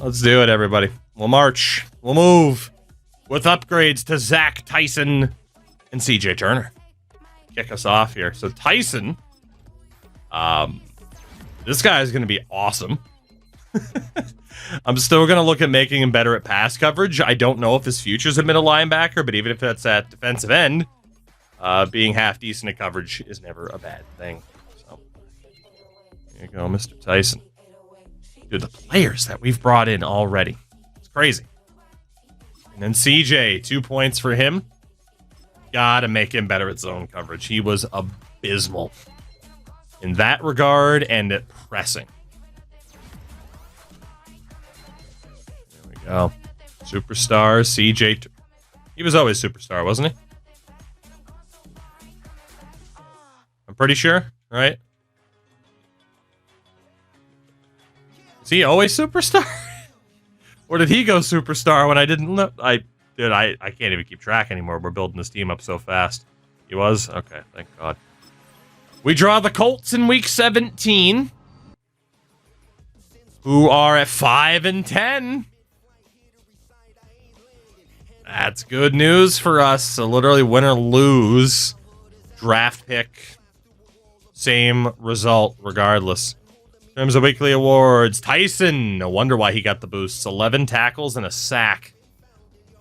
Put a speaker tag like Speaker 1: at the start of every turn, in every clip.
Speaker 1: Let's do it, everybody. We'll march. We'll move. With upgrades to Zach, Tyson, and CJ Turner. Kick us off here. So Tyson, this guy is going to be awesome. I'm still going to look at making him better at pass coverage. I don't know if his future's a middle linebacker, but even if that's at defensive end, being half decent at coverage is never a bad thing. So, here you go, Mr. Tyson. Dude, the players that we've brought in already. It's crazy. And then CJ, 2 points for him. Gotta make him better at zone coverage. He was abysmal in that regard and at pressing. There we go. Superstar, CJ. He was always superstar, wasn't he? I'm pretty sure, right? Is he always superstar? Or did he go superstar when I didn't know? I can't even keep track anymore. We're building this team up so fast. He was? Okay, thank God. We draw the Colts in week 17, who are at 5-10. That's good news for us. So literally win or lose, draft pick, same result regardless. In terms of weekly awards, Tyson, no wonder why he got the boosts. 11 tackles and a sack.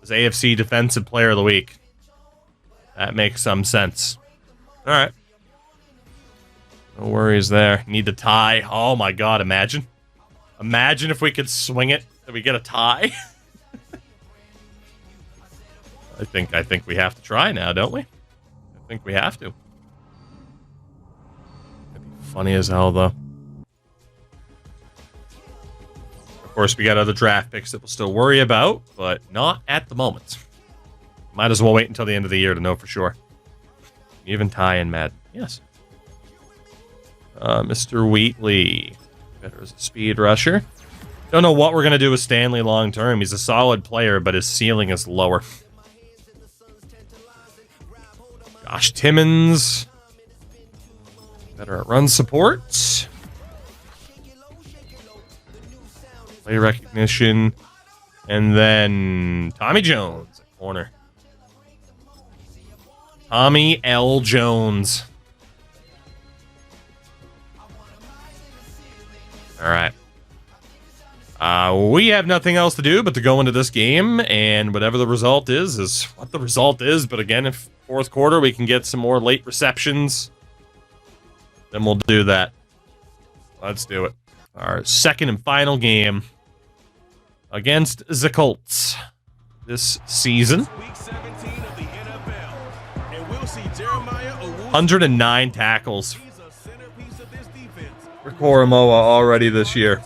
Speaker 1: Was AFC Defensive Player of the Week. That makes some sense. All right. No worries there. Need to tie. Oh my God, imagine. Imagine if we could swing it and we get a tie. I think we have to try now, don't we? I think we have to. That'd be funny as hell, though. Of course, we got other draft picks that we'll still worry about, but not at the moment. Might as well wait until the end of the year to know for sure. Even tie in Madden. Yes. Mr. Wheatley. Better as a speed rusher. Don't know what we're going to do with Stanley long term. He's a solid player, but his ceiling is lower. Josh Timmons. Better at run support. Play recognition. And then Tommy Jones at corner. Tommy L. Jones. All right. We have nothing else to do but to go into this game, and whatever the result is what the result is. But again, if fourth quarter we can get some more late receptions, then we'll do that. Let's do it. Our second and final game against the Colts this season. 109 tackles for Koromoa already this year.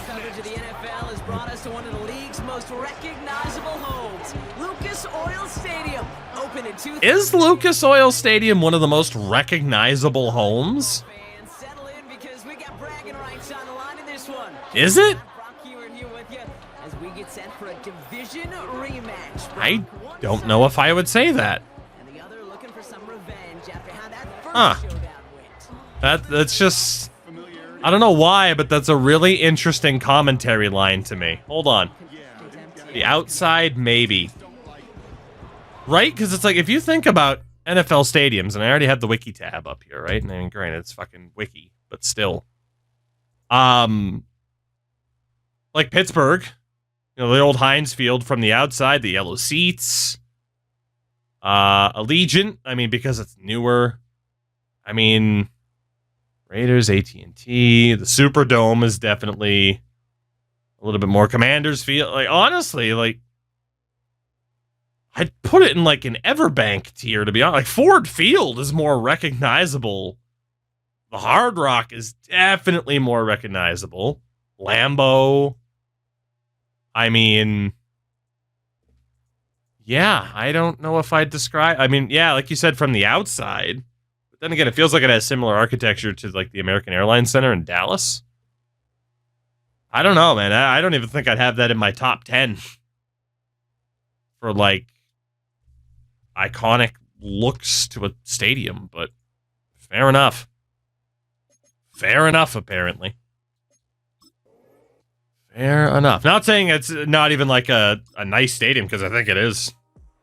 Speaker 2: Coverage of the NFL has brought us to one of the league's most recognizable homes, Lucas Oil Stadium. Open in 2000.
Speaker 1: Is Lucas Oil Stadium one of the most recognizable homes?
Speaker 2: Fans, settle in because we got bragging rights on the line in this one.
Speaker 1: Is it?
Speaker 2: Brock Ewan here with you as we get set for a division rematch.
Speaker 1: I don't know if I would say that.
Speaker 2: And the other looking for some revenge after how that first showdown went.
Speaker 1: That's just... I don't know why, but that's a really interesting commentary line to me. Hold on. The outside, maybe. Right? Because it's like, if you think about NFL stadiums, and I already have the wiki tab up here, right? And I mean, granted, it's fucking wiki, but still. Like Pittsburgh, you know, the old Heinz Field from the outside, the yellow seats. Allegiant, I mean, because it's newer. I mean... Raiders, AT&T, the Superdome is definitely a little bit more. Commanders feel like, honestly, like I'd put it in like an Everbank tier, to be honest. Like Ford Field is more recognizable. The Hard Rock is definitely more recognizable. Lambeau. I mean, yeah, I don't know if I'd describe. I mean, yeah, like you said, from the outside. Then again, it feels like it has similar architecture to like the American Airlines Center in Dallas. I don't know, man. I don't even think I'd have that in my top 10 for like iconic looks to a stadium, but fair enough. Fair enough, apparently. Fair enough. Not saying it's not even like a nice stadium, because I think it is.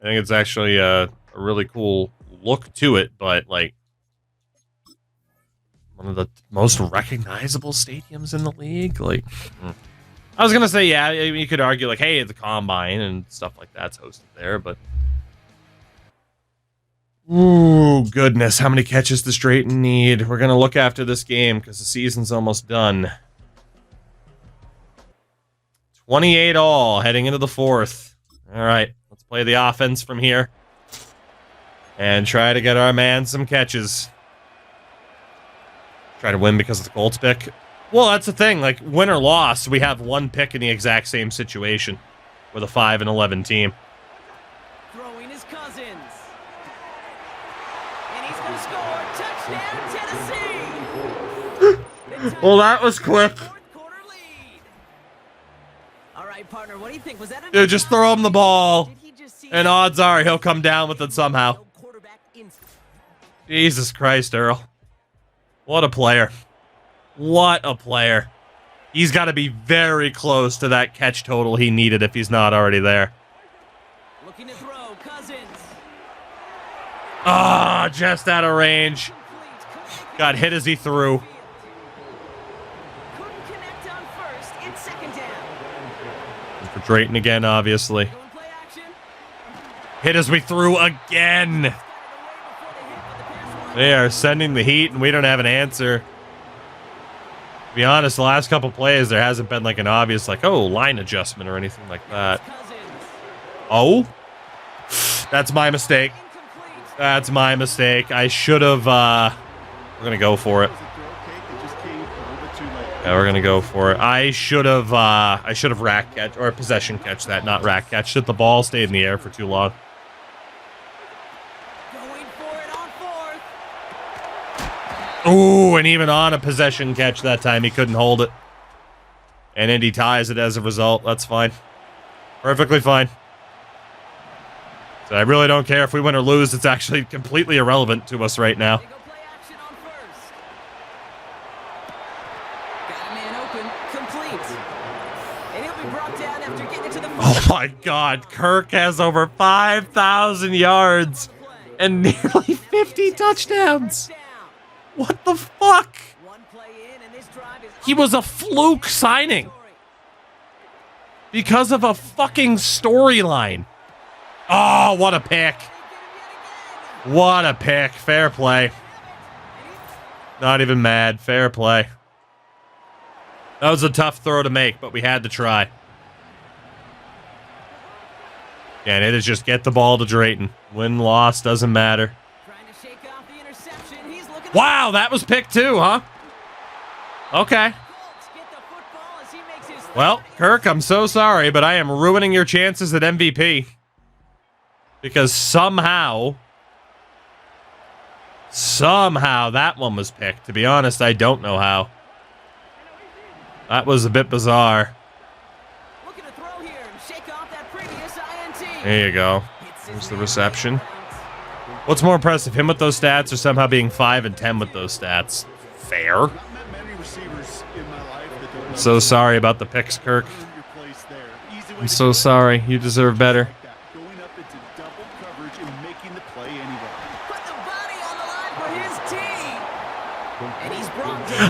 Speaker 1: I think it's actually a really cool look to it, but like one of the most recognizable stadiums in the league. Like, I was gonna say, yeah, you could argue like, hey, the Combine and stuff like that's hosted there, but ooh, goodness, how many catches does Drayton need? We're gonna look after this game because the season's almost done. 28 all heading into the fourth. All right, let's play the offense from here and try to get our man some catches. Try to win because of the Colts pick. Well, that's the thing. Like, win or loss, we have one pick in the exact same situation with a 5-11 team.
Speaker 2: Throwing his Cousins. And he's going to score. Touchdown, Tennessee.
Speaker 1: Well, that was quick.
Speaker 2: Fourth quarter lead. All right, partner, what do you think? Was that
Speaker 1: Dude, just throw him the ball.
Speaker 2: Did he just see
Speaker 1: And odds are he'll come down with it somehow.
Speaker 2: No quarterback instinct.
Speaker 1: Jesus Christ, Earl. What a player. What a player. He's got to be very close to that catch total he needed if he's not already there.
Speaker 2: Looking to throw, Cousins.
Speaker 1: Ah, just out of range. Got hit as he threw.
Speaker 2: Couldn't connect on first. It's second down.
Speaker 1: For Drayton again, obviously.
Speaker 2: Going play action.
Speaker 1: Hit as we threw again. They are sending the heat, and we don't have an answer. To be honest, the last couple plays, there hasn't been like an obvious, like, oh, line adjustment or anything like that. Oh? That's my mistake. That's my mistake. I should have, we're going to go for it. Yeah, we're going to go for it. I should have rack catch, or possession catch that, not rack catch. Shit, the ball stayed in the air for too long. Ooh, and even on a possession catch that time, he couldn't hold it. And Indy ties it as a result. That's fine. Perfectly fine. So I really don't care if we win or lose. It's actually completely irrelevant to us right now. Oh my God, Kirk has over 5,000 yards and nearly 50 touchdowns. What the fuck? He was a fluke signing because of a fucking storyline. Oh, what a pick. What a pick. Fair play. Not even mad. Fair play. That was a tough throw to make, but we had to try. Yeah, and it is just get the ball to Drayton. Win, loss, doesn't matter. Wow, that was pick two, huh? Okay. Well, Kirk, I'm so sorry, but I am ruining your chances at MVP. Because somehow that one was picked. To be honest, I don't know how. That was a bit bizarre. There you go. There's the reception. What's more impressive, him with those stats or somehow being 5 and 10 with those stats? Fair. I'm so sorry about the picks, Kirk. I'm so sorry. You deserve better.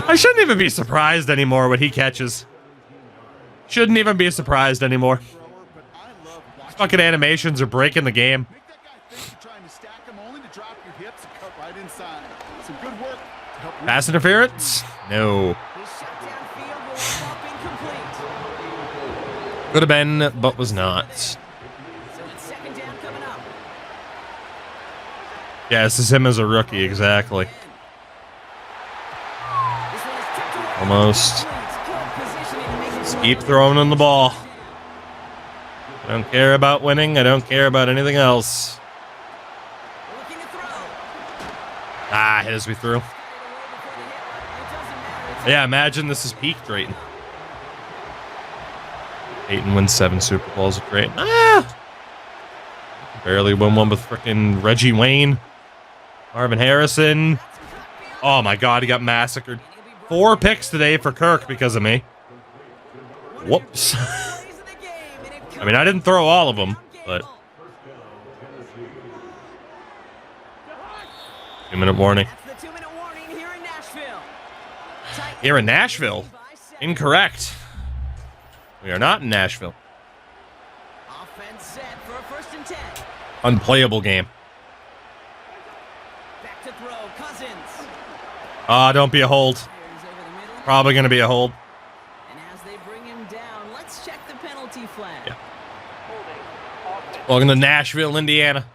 Speaker 1: I shouldn't even be surprised anymore when he catches. Shouldn't even be surprised anymore. Fucking animations are breaking the game. Pass interference? No. Could have been, but was not. Yeah, this is him as a rookie, exactly. Almost. Just keep throwing in the ball. I don't care about winning. I don't care about anything else. Ah, hit as we threw. Yeah, imagine this is peak Drayton. Peyton wins 7 Super Bowls with Drayton. Ah! Barely won one with frickin' Reggie Wayne. Marvin Harrison. Oh my God, he got massacred. 4 picks today for Kirk because of me. Whoops. I mean, I didn't throw all of them, but... 2-minute warning. Here in Nashville? Incorrect. We are not in Nashville.
Speaker 2: Offense set for a 1st and 10.
Speaker 1: Unplayable game.
Speaker 2: Back to throw, Cousins.
Speaker 1: Don't be a hold. Probably going to be a hold.
Speaker 2: And as they bring him down, let's check the penalty flag.
Speaker 1: Yeah. Welcome to Nashville, Indiana.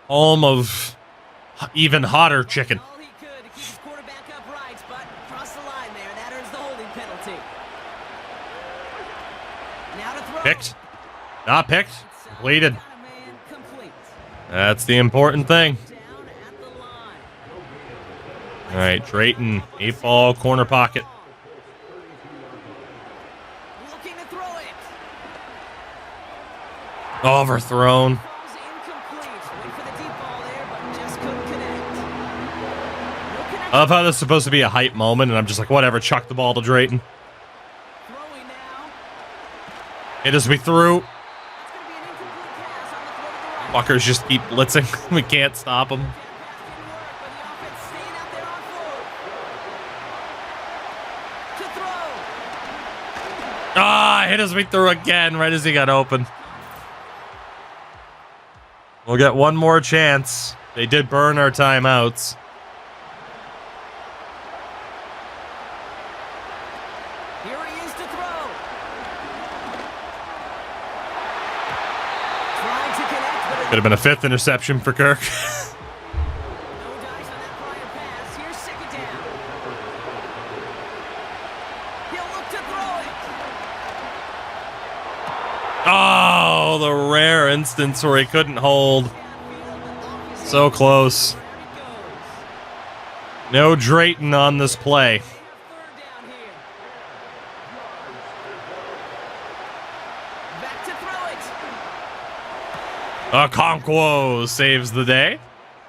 Speaker 1: Home of even hotter chicken.
Speaker 2: All he could to keep his quarterback upright, but crossed the line there. That earns the holding penalty. Now to throw.
Speaker 1: Picked. Not picked. Completed.
Speaker 2: Complete.
Speaker 1: That's the important thing.
Speaker 2: Down at the line.
Speaker 1: All right, Drayton, 8-ball, corner pocket.
Speaker 2: Looking to throw it.
Speaker 1: Overthrown.
Speaker 2: Throws incomplete. Wait for the deep ball there, but just couldn't connect. No connection.
Speaker 1: I love how this is supposed to be a hype moment, and I'm just like, whatever, chuck the ball to Drayton.
Speaker 2: Throwing now.
Speaker 1: It is we through.
Speaker 2: That's going to be an incomplete pass on the throw to the right.
Speaker 1: Fuckers just keep blitzing. We can't stop them.
Speaker 2: That pass didn't work, but the offense staying out there on 4th. To throw.
Speaker 1: Ah, hit us we through again right as he got open. We'll get one more chance. They did burn our timeouts.
Speaker 2: Here he is to throw. Trying to connect, but
Speaker 1: Could have been a 5th interception for Kirk.
Speaker 2: no dice on that prior pass. Here's 2nd down. He'll look to throw it.
Speaker 1: Oh, the rare instance where he couldn't hold. So close. No Drayton on this play.
Speaker 2: 3rd down here. Back to throw it.
Speaker 1: Okonkwo saves the day.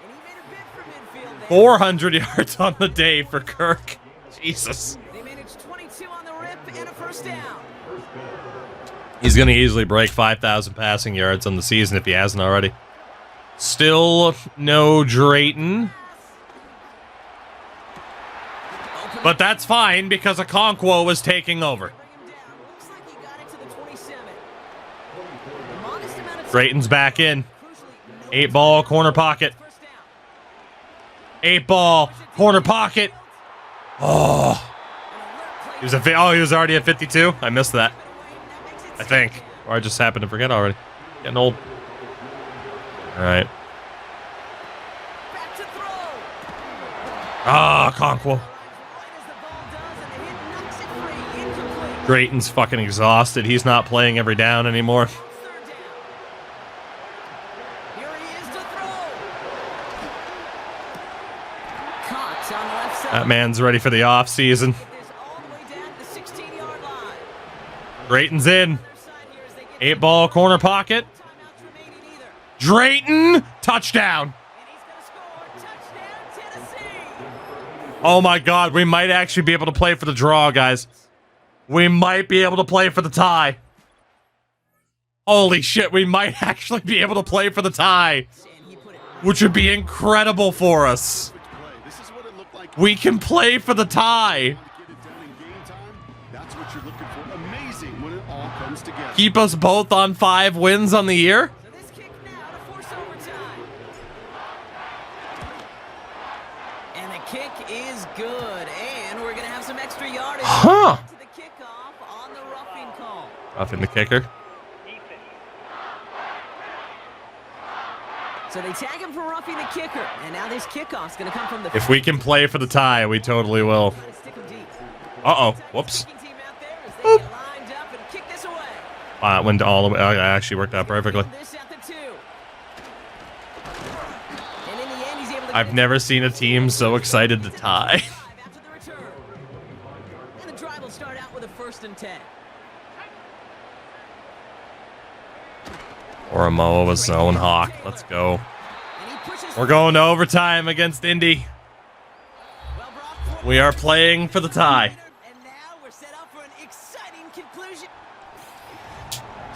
Speaker 2: And he made a bid for midfield there.
Speaker 1: 400 yards on the day for Kirk. Jesus.
Speaker 2: They managed 22 on the rip and a 1st down.
Speaker 1: He's going to easily break 5,000 passing yards on the season if he hasn't already. Still no Drayton. But that's fine because Okonkwo was taking over.
Speaker 2: Bring him down. Looks like he got it to the 27. The modest amount of
Speaker 1: Drayton's back in.
Speaker 2: crucially,
Speaker 1: 8-ball, corner pocket.
Speaker 2: 1st down.
Speaker 1: 8-ball, corner pocket. Oh. He was already at 52. I missed that. I think. Or I just happened to forget already. Getting old. Alright.
Speaker 2: Back to throw.
Speaker 1: Okonkwo.
Speaker 2: Right as the ball does, and the hit knocks it free. Incomplete.
Speaker 1: Drayton's fucking exhausted. He's not playing every down anymore.
Speaker 2: 3rd down. Here he is to throw. Cox on the left side.
Speaker 1: That man's ready for the off season.
Speaker 2: This all the way down to the 16-yard line.
Speaker 1: Drayton's in.
Speaker 2: Other side here as they get
Speaker 1: 8-ball, corner pocket.
Speaker 2: timeouts remaining either.
Speaker 1: Drayton, touchdown.
Speaker 2: And he's going to score. Touchdown, Tennessee.
Speaker 1: Oh my god, we might actually be able to play for the draw, guys. We might be able to play for the tie. Holy shit, we might actually be able to play for the tie.
Speaker 2: And he put it
Speaker 1: Which would be incredible for us.
Speaker 3: This is what it looked like.
Speaker 1: We can play for the tie.
Speaker 3: Get it done in game time. That's what you're looking for. Amazing when it all comes together.
Speaker 1: Keep us both on 5 wins on the year.
Speaker 2: So this kick now to force overtime. And the kick is good. And we're going to have some extra yardage.
Speaker 1: Huh.
Speaker 2: To the kickoff on the roughing call.
Speaker 1: Roughing the kicker.
Speaker 2: So they tag him for roughing the kicker. And now this kickoff's going to come from the...
Speaker 1: If we can play for the tie, we totally will.
Speaker 2: Try to stick him deep.
Speaker 1: Uh-oh. Whoops.
Speaker 2: Kicking team out there as they get lined up and kick this away.
Speaker 1: It went all the way. Oh, it actually worked out perfectly.
Speaker 2: This at the 2. And in the end, he's able to...
Speaker 1: I've never seen a team so excited to tie.
Speaker 2: After the return. And the drive will start out with a 1st and 10.
Speaker 1: Or a Moa with zone hawk. Let's go.
Speaker 2: And he pushes
Speaker 1: We're going to overtime against Indy.
Speaker 2: well brought
Speaker 1: We are playing for the tie.
Speaker 2: And now we're set up for an exciting conclusion.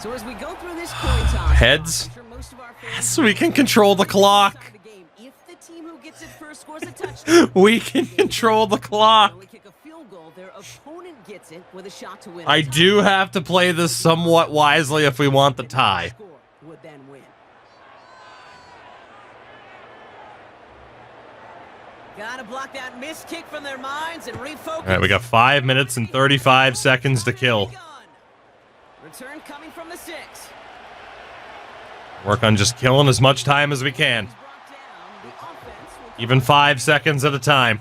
Speaker 2: So as we go through this coin toss,
Speaker 1: Heads.
Speaker 2: I'm sure most of our fans
Speaker 1: Yes, we can control the clock.
Speaker 2: If the team who gets it first scores a touchdown,
Speaker 1: We can control the clock.
Speaker 2: only kick a field goal, their opponent gets it with a shot to win.
Speaker 1: I do have to play this somewhat wisely if we want the tie.
Speaker 2: Score would then win. Gotta block that missed kick from their minds and refocus.
Speaker 1: All right, we got 5 minutes and 35 seconds to kill.
Speaker 2: Return coming from the 6.
Speaker 1: Work on just killing as much time as we can. Even 5 seconds at a time.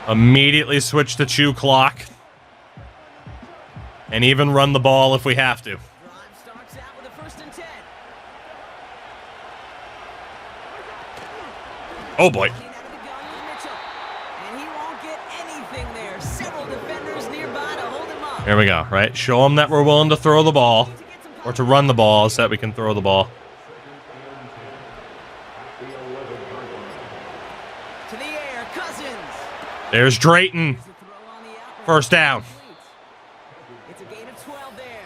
Speaker 1: Immediately switch to chew clock. And even run the ball if we have to.
Speaker 2: Drive starts out with a 1st and 10.
Speaker 1: Oh boy.
Speaker 2: Out of the gun with Mitchell. And he won't get anything there. Several defenders nearby to hold him up.
Speaker 1: Here we go, right? Show them that we're willing to throw the ball. Or to run the ball so that we can throw the ball.
Speaker 2: To the air, Cousins.
Speaker 1: There's Drayton. First down.
Speaker 2: It's a gain of 12 there.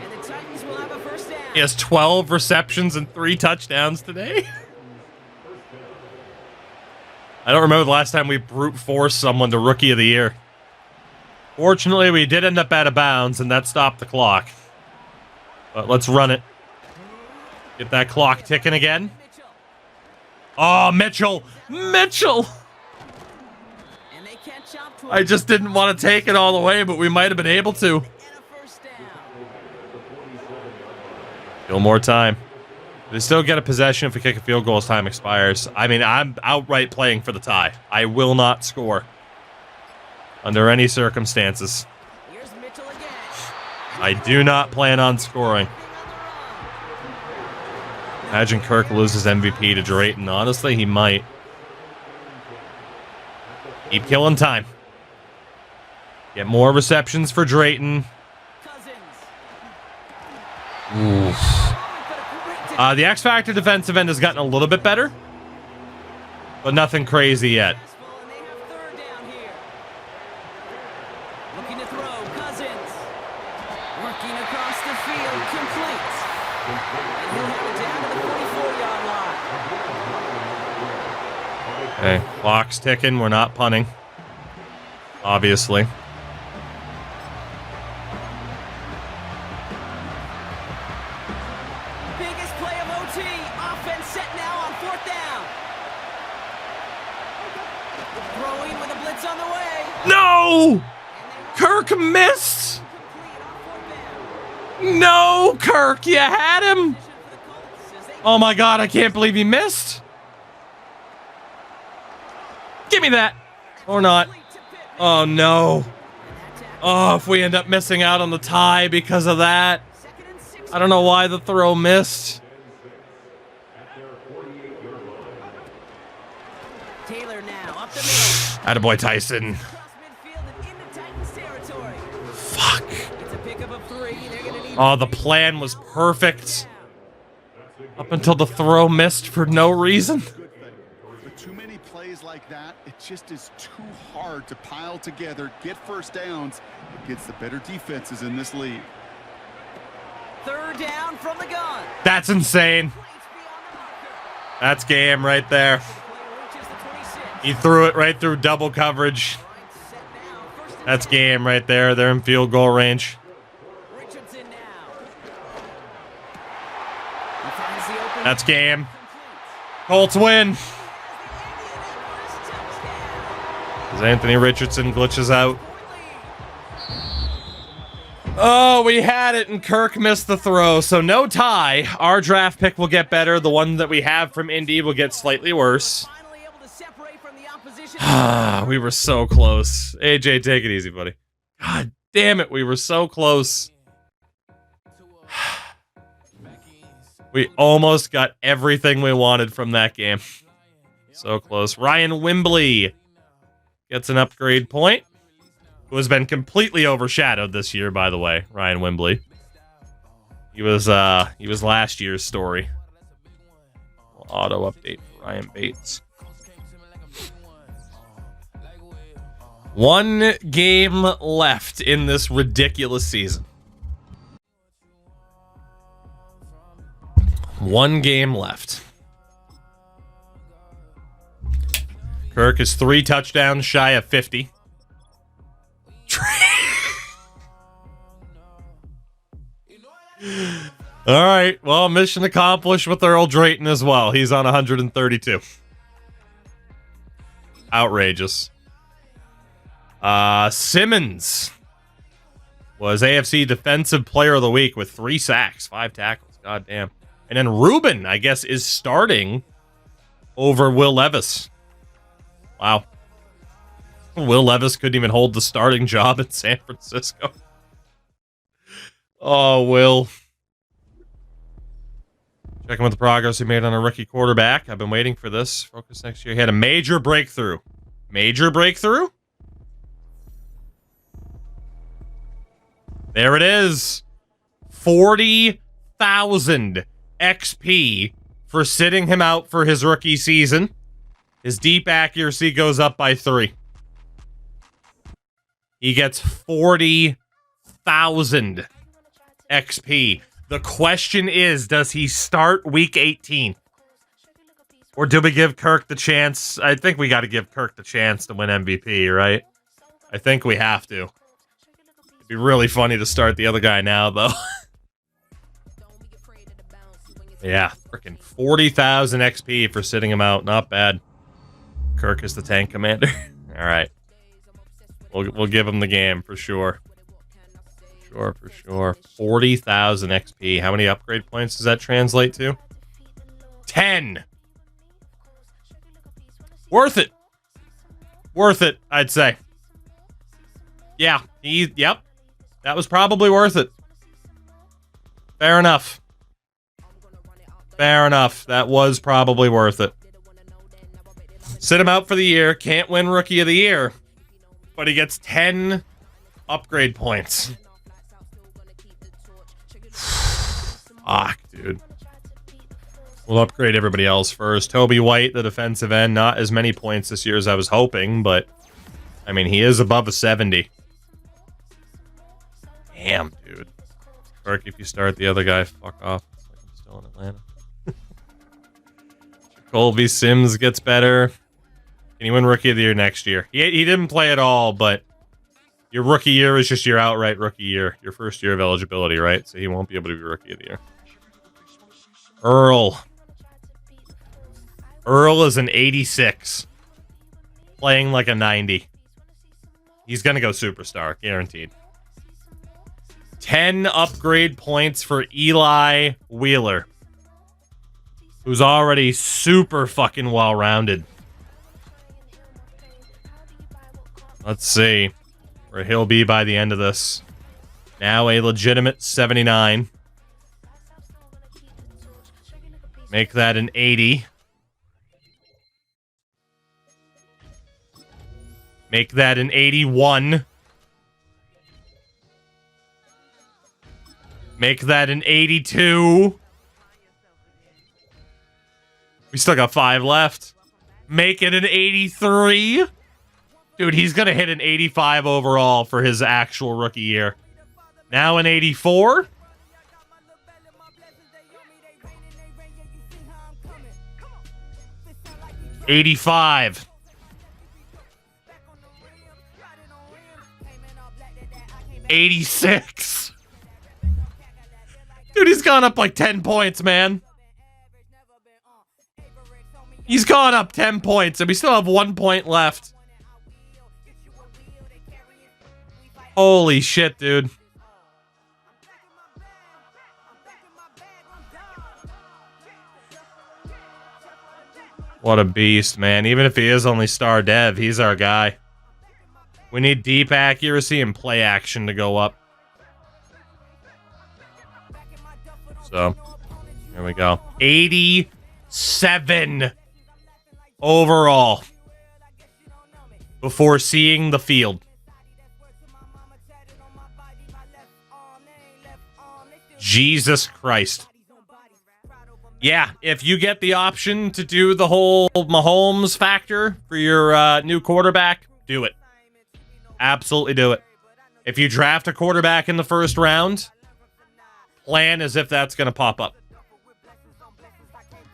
Speaker 2: And the Titans will have a 1st down.
Speaker 1: He has 12 receptions and 3 touchdowns today. I don't remember the last time we brute forced someone to Rookie of the Year. Fortunately, we did end up out of bounds, and that stopped the clock. But let's run it. Get that clock ticking again. Oh, Mitchell! Mitchell!
Speaker 2: And they catch up to
Speaker 1: I just didn't want to take it all the way, but we might have been able to.
Speaker 2: and a 1st down.
Speaker 1: Still more time. They still get a possession if we kick a field goal as time expires. I mean, I'm outright playing for the tie. I will not score. Under any circumstances.
Speaker 2: Here's Mitchell again.
Speaker 1: I do not plan on scoring. Imagine Kirk loses MVP to Drayton. Honestly, he might. Keep killing time. Get more receptions for Drayton.
Speaker 2: Cousins.
Speaker 1: The X Factor defensive end has gotten a little bit better, but nothing crazy yet.
Speaker 2: And they have 3rd down here. Looking to throw, Cousins. Working across the field, complete. And he'll have it down to the 44-yard line.
Speaker 1: Okay, clock's ticking. We're not punting. Obviously.
Speaker 2: Biggest play of OT. Offense set now on 4th down. Throwing with a blitz on the way.
Speaker 1: No! Kirk missed!
Speaker 2: Complete on 4th down.
Speaker 1: No, Kirk, you had him!
Speaker 2: For the Colts as they
Speaker 1: Oh my god, I can't believe he missed. Give me that. Or not.
Speaker 2: complete to Pittman.
Speaker 1: Oh no.
Speaker 2: And that tackle.
Speaker 1: Oh, if we end up missing out on the tie because of that.
Speaker 2: 2nd and 6.
Speaker 1: I don't know why the throw missed.
Speaker 2: Taylor now up the middle.
Speaker 1: Attaboy Tyson.
Speaker 2: Across midfield and into Titans territory.
Speaker 1: Fuck.
Speaker 2: It's a pickup of 3. They're gonna need.
Speaker 1: Oh, the plan was perfect. Up until the throw missed for no reason.
Speaker 3: Good thing. But too many plays like that, it just is too hard to pile together, get 1st downs against the better defenses in this league.
Speaker 2: 3rd down from the gun.
Speaker 1: That's insane.
Speaker 2: Plays beyond the marker.
Speaker 1: That's game right there.
Speaker 2: Player reaches the 26.
Speaker 1: He threw it right through double coverage.
Speaker 2: Set now. 1st and
Speaker 1: That's game right there. They're in field goal range.
Speaker 2: Richardson now. He finds the open.
Speaker 1: That's game.
Speaker 2: Complete.
Speaker 1: Colts win.
Speaker 2: Indianapolis touchdown.
Speaker 1: As Anthony Richardson glitches out.
Speaker 2: Point lead.
Speaker 1: Oh, we had it, and Kirk missed the throw. So no tie. Our draft pick will get better. The one that we have from Indy will get slightly worse.
Speaker 2: Finally able to separate from the opposition.
Speaker 1: We were so close. AJ, take it easy, buddy. God damn it, we were so close. We almost got everything we wanted from that game. So close. Ryan Wembley gets an upgrade point. Who has been completely overshadowed this year, by the way. Ryan Wembley. He was last year's story. Auto update. Ryan Bates. 1 game left in this ridiculous season. 1 game left. Kirk is 3 touchdowns shy of 50. All right. Well, mission accomplished with Earl Drayton as well. He's on 132. Outrageous. Simmons was AFC Defensive Player of the Week with 3 sacks, 5 tackles. God damn. And then Ruben, I guess, is starting over Will Levis. Wow. Will Levis couldn't even hold the starting job in San Francisco. Oh, Will. Checking with the progress he made on a rookie quarterback. I've been waiting for this. Focus next year. He had a major breakthrough. Major breakthrough? There it is. 40,000 XP for sitting him out for his rookie season. His deep accuracy goes up by 3. He gets 40,000 XP. The question is, does he start week 18? Or do we give Kirk the chance? I think we got to give Kirk the chance to win MVP, right? I think we have to. It'd be really funny to start the other guy now, though. Yeah, freaking 40,000 XP for sitting him out. Not bad. Kirk is the tank commander. All right. We'll give him the game for sure. For sure. 40,000 XP. How many upgrade points does that translate to? 10. Worth it. Worth it, I'd say. Yeah. Yep. That was probably worth it. Fair enough. Fair enough. That was probably worth it. Sit him out for the year. Can't win Rookie of the Year. But he gets 10 upgrade points. Fuck, dude. We'll upgrade everybody else first. Toby White, the defensive end. Not as many points this year as I was hoping, but... I mean, he is above a 70. Damn, dude. Kirk, if you start the other guy, fuck off. It's like I'm still in Atlanta. Colby Sims gets better. Can you win Rookie of the Year next year? He didn't play at all, but your rookie year is just your outright rookie year. Your first year of eligibility, right? So he won't be able to be Rookie of the Year. Earl. Earl is an 86. Playing like a 90. He's going to go superstar, guaranteed. 10 upgrade points for Eli Wheeler, who's already super fucking well-rounded. Let's see where he'll be by the end of this. Now a legitimate 79. Make that an 80. Make that an 81. Make that an 82. We still got 5 left. Make it an 83. Dude, he's going to hit an 85 overall for his actual rookie year. Now an 84. $85. $86. Dude, he's gone up like 10 points, man. He's gone up 10 points, and we still have 1 point left. Holy shit, dude. What a beast, man. Even if he is only star dev, he's our guy. We need deep accuracy and play action to go up. So, here we go. 87 overall before seeing the field. Jesus Christ. Yeah, if you get the option to do the whole Mahomes factor for your new quarterback, do it. Absolutely do it. If you draft a quarterback in the first round, plan as if that's going to pop up.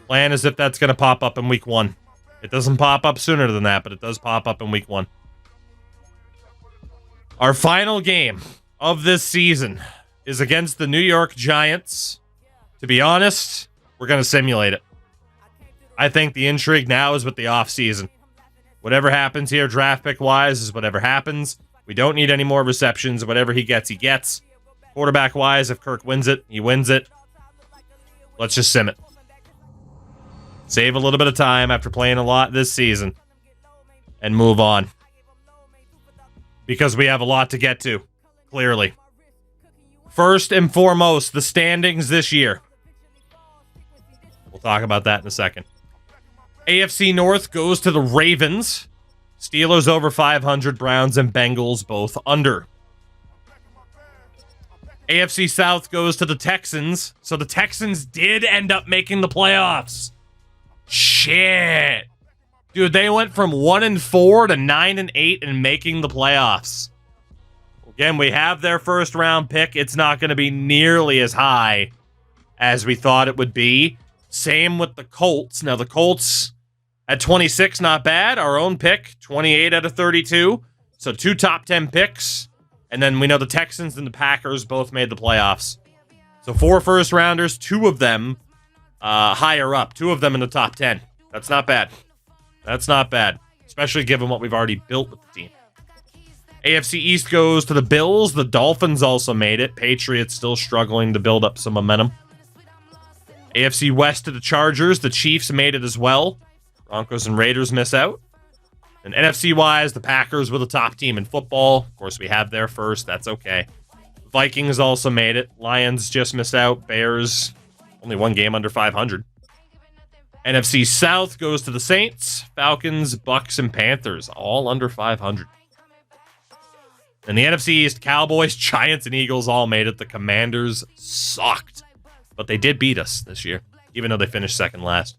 Speaker 1: Plan as if that's going to pop up in week 1. It doesn't pop up sooner than that, but it does pop up in week 1. Our final game of this season is against the New York Giants. To be honest, we're going to simulate it. I think the intrigue now is with the offseason. Whatever happens here draft pick-wise is whatever happens. We don't need any more receptions. Whatever he gets, he gets. Quarterback-wise, if Kirk wins it, he wins it. Let's just sim it. Save a little bit of time after playing a lot this season. And move on. Because we have a lot to get to. Clearly. First and foremost, the standings this year. We'll talk about that in a second. AFC North goes to the Ravens. Steelers over 500. Browns and Bengals both under. AFC South goes to the Texans. So the Texans did end up making the playoffs. Shit. Dude, they went from 1-4 to 9-8 and making the playoffs. Again, we have their first round pick. It's not going to be nearly as high as we thought it would be. Same with the Colts. Now, the Colts at 26, not bad. Our own pick, 28 out of 32. So 2 top 10 picks. And then we know the Texans and the Packers both made the playoffs. So 4 first rounders, 2 of them higher up. 2 of them in the top 10. That's not bad. That's not bad. Especially given what we've already built with the team. AFC East goes to the Bills. The Dolphins also made it. Patriots still struggling to build up some momentum. AFC West to the Chargers. The Chiefs made it as well. Broncos and Raiders miss out. And NFC-wise, the Packers were the top team in football. Of course, we have their first. That's okay. Vikings also made it. Lions just missed out. Bears, only 1 game under 500. NFC South goes to the Saints. Falcons, Bucks, and Panthers, all under 500. And the NFC East, Cowboys, Giants, and Eagles all made it. The Commanders sucked. But they did beat us this year, even though they finished second last.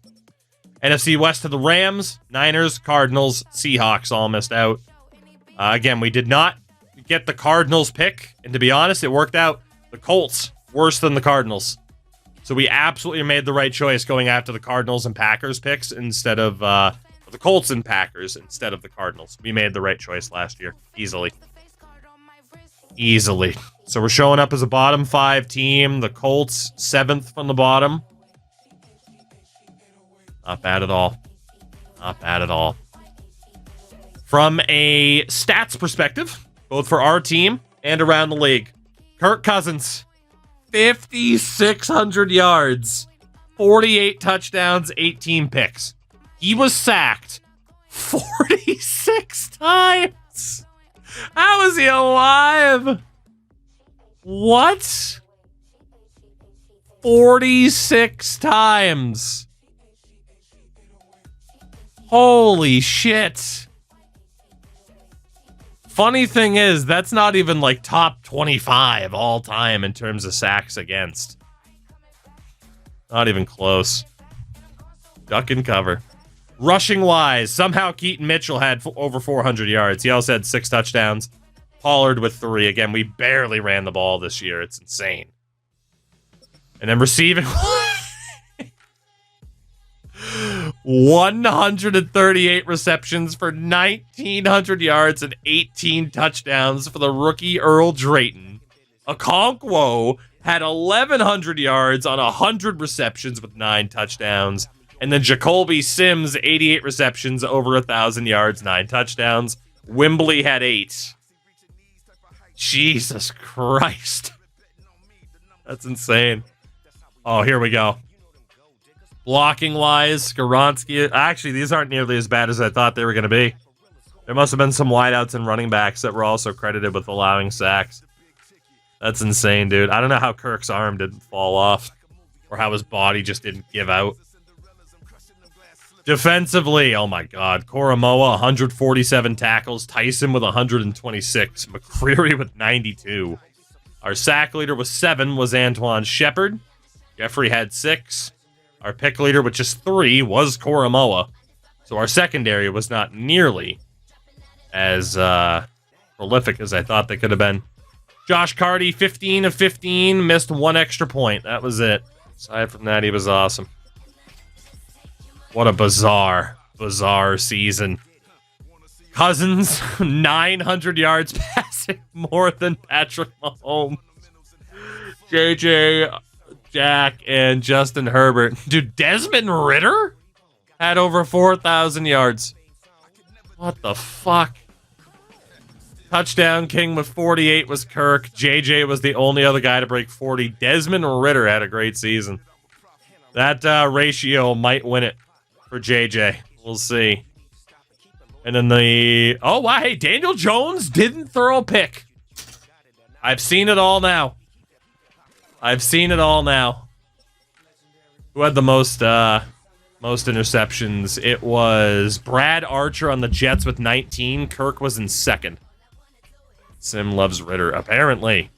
Speaker 1: NFC West to the Rams, Niners, Cardinals, Seahawks all missed out. Again, we did not get the Cardinals pick. And to be honest, it worked out. The Colts, worse than the Cardinals. So we absolutely made the right choice going after the Cardinals and Packers picks instead of the Colts and Packers instead of the Cardinals. We made the right choice last year. Easily. So we're showing up as a bottom 5 team. The Colts, 7th from the bottom. Not bad at all. Not bad at all. From a stats perspective, both for our team and around the league, Kirk Cousins, 5,600 yards, 48 touchdowns, 18 picks. He was sacked 46 times. How is he alive? What? 46 times. Holy shit. Funny thing is, that's not even like top 25 all time in terms of sacks against. Not even close. Duck and cover. Rushing wise, somehow Keaton Mitchell had over 400 yards. He also had 6 touchdowns. Pollard with 3. Again, we barely ran the ball this year. It's insane. And then receiving 138 receptions for 1,900 yards and 18 touchdowns for the rookie Earl Drayton. Okonkwo had 1,100 yards on 100 receptions with 9 touchdowns. And then Jacoby Sims, 88 receptions, over 1,000 yards, 9 touchdowns. Wembley had 8. Jesus Christ. That's insane. Oh, here we go. Blocking-wise, Skoronski. Actually, these aren't nearly as bad as I thought they were going to be. There must have been some wideouts and running backs that were also credited with allowing sacks. That's insane, dude. I don't know how Kirk's arm didn't fall off. Or how his body just didn't give out. Defensively, oh my god. Koromoa, 147 tackles. Tyson with 126. McCreary with 92. Our sack leader with 7 was Antoine Shepard. Jeffrey had 6. Our pick leader with just 3 was Koromoa. So our secondary was not nearly as prolific as I thought they could have been. Josh Carty, 15 of 15, missed 1 extra point. That was it. Aside from that, he was awesome. What a bizarre season. Cousins, 900 yards passing, more than Patrick Mahomes. JJ, Jack, and Justin Herbert. Dude, Desmond Ridder had over 4,000 yards. What the fuck? Touchdown king with 48 was Kirk. JJ was the only other guy to break 40. Desmond Ridder had a great season. That ratio might win it for JJ. We'll see. And then the... Oh, wow. Hey, Daniel Jones didn't throw a pick. I've seen it all now. I've seen it all now. Who had the most interceptions? It was Brad Archer on the Jets with 19. Kirk was in second. Sim loves Ridder, apparently.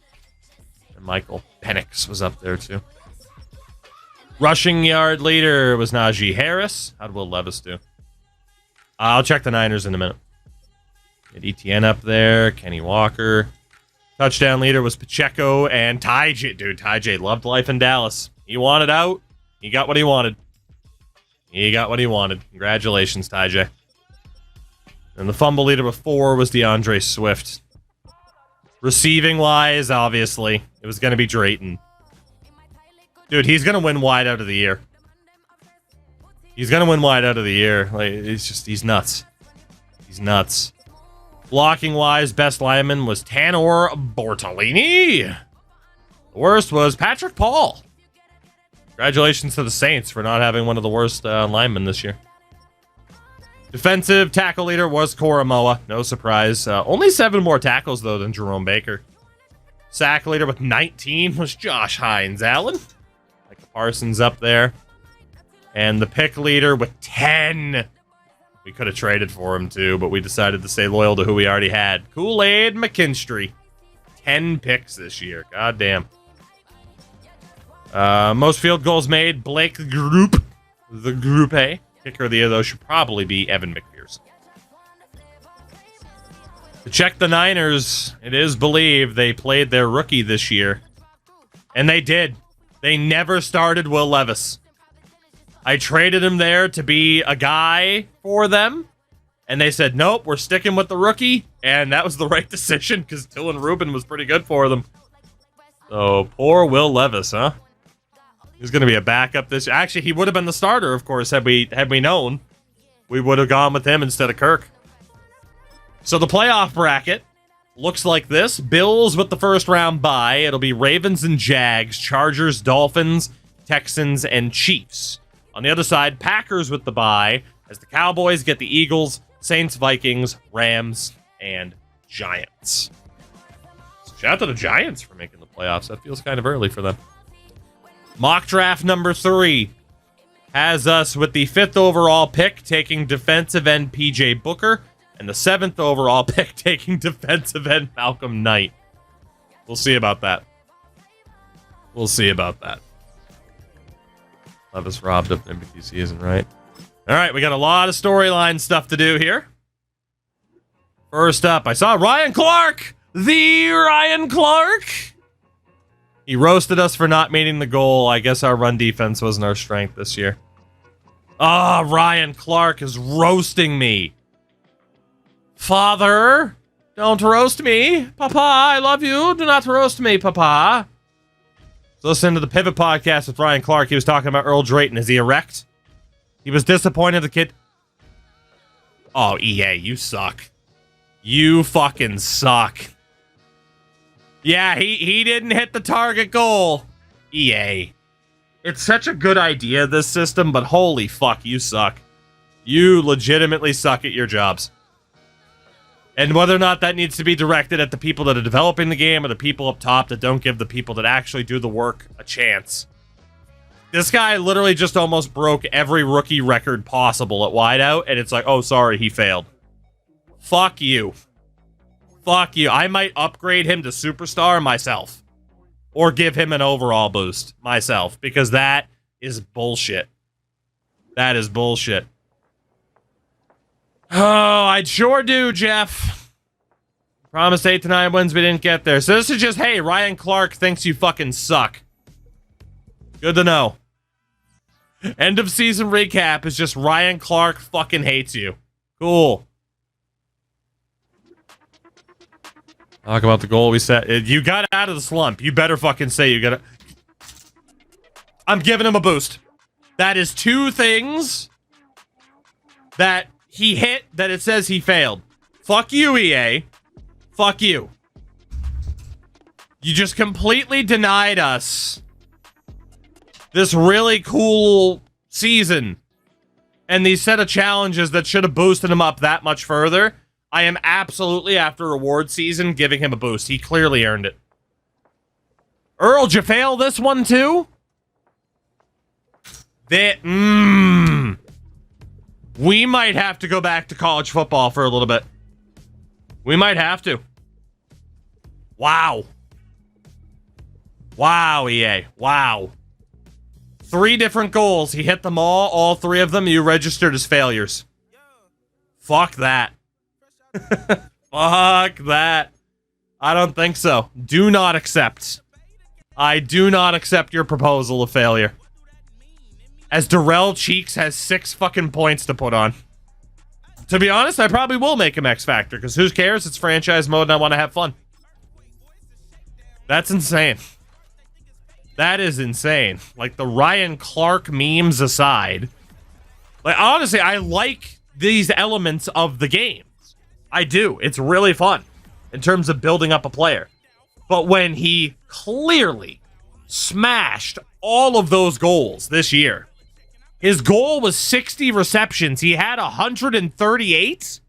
Speaker 1: And Michael Penix was up there, too. Rushing yard leader was Najee Harris. How'd Will Levis do? I'll check the Niners in a minute. Get ETN up there. Kenny Walker. Touchdown leader was Pacheco and Ty J. Dude, Ty J loved life in Dallas. He wanted out. He got what he wanted. He got what he wanted. Congratulations, Ty J. And the fumble leader with 4 was DeAndre Swift. Receiving-wise, obviously, it was going to be Drayton. Dude, he's going to win wide out of the year. He's going to win wide out of the year. Like, he's nuts. He's nuts. Blocking-wise, best lineman was Tanor Bortolini. The worst was Patrick Paul. Congratulations to the Saints for not having one of the worst linemen this year. Defensive tackle leader was Koromoa. No surprise. Only 7 more tackles, though, than Jerome Baker. Sack leader with 19 was Josh Hines Allen. Like Parsons up there. And the pick leader with 10. We could have traded for him, too, but we decided to stay loyal to who we already had. Kool-Aid McKinstry. 10 picks this year. God damn. Most field goals made, Blake Group. The Group A. Kicker of the year, though, should probably be Evan McPherson. To check the Niners, it is believed they played their rookie this year. And they did. They never started Will Levis. I traded him there to be a guy for them. And they said, nope, we're sticking with the rookie. And that was the right decision because Dylan Rubin was pretty good for them. So, poor Will Levis, huh? He's going to be a backup this year. Actually, he would have been the starter, of course, had we known. We would have gone with him instead of Kirk. So the playoff bracket looks like this. Bills with the first round bye. It'll be Ravens and Jags, Chargers, Dolphins, Texans, and Chiefs. On the other side, Packers with the bye, as the Cowboys get the Eagles, Saints, Vikings, Rams, and Giants. So shout out to the Giants for making the playoffs. That feels kind of early for them. Mock draft number 3 has us with the 5th overall pick taking defensive end PJ Booker and the 7th overall pick taking defensive end Malcolm Knight. We'll see about that. We'll see about that. Levis robbed of MVP season, right? All right, we got a lot of storyline stuff to do here. First up, I saw Ryan Clark. The Ryan Clark. He roasted us for not meeting the goal. I guess our run defense wasn't our strength this year. Ah, Ryan Clark is roasting me. Father, don't roast me. Papa, I love you. Do not roast me, Papa. So listen to the Pivot podcast with Ryan Clark. He was talking about Earl Drayton. Is he erect? He was disappointed the kid... Oh, EA, you suck. You fucking suck. Yeah, he didn't hit the target goal. EA. It's such a good idea, this system, but holy fuck, you suck. You legitimately suck at your jobs. And whether or not that needs to be directed at the people that are developing the game or the people up top that don't give the people that actually do the work a chance. This guy literally just almost broke every rookie record possible at wideout, and it's like, oh, sorry, he failed. Fuck you. Fuck you. I might upgrade him to superstar myself. Or give him an overall boost myself, because that is bullshit. That is bullshit. Oh, I sure do, Jeff. Promised 8 to 9 wins, we didn't get there. So this is just, hey, Ryan Clark thinks you fucking suck. Good to know. End of season recap is just Ryan Clark fucking hates you. Cool. Talk about the goal we set. You got out of the slump. You better fucking say you got it. I'm giving him a boost. That is 2 things that he hit that it says he failed. Fuck you, EA. Fuck you. You just completely denied us this really cool season and these set of challenges that should have boosted him up that much further. I am absolutely, after reward season, giving him a boost. He clearly earned it. Earl, did you fail this one too? We might have to go back to college football for a little bit. We might have to. Wow. Wow, EA. Wow. 3 different goals. He hit them all 3 of them you registered as failures. Fuck that. Fuck that. I don't think so. Do not accept. I do not accept your proposal of failure. As Darrell Cheeks has 6 fucking points to put on. To be honest, I probably will make him X Factor, because who cares? It's franchise mode and I want to have fun. That's insane. That is insane. Like, the Ryan Clark memes aside, like, honestly, I like these elements of the game. I do. It's really fun in terms of building up a player. But when he clearly smashed all of those goals this year, his goal was 60 receptions. He had 138?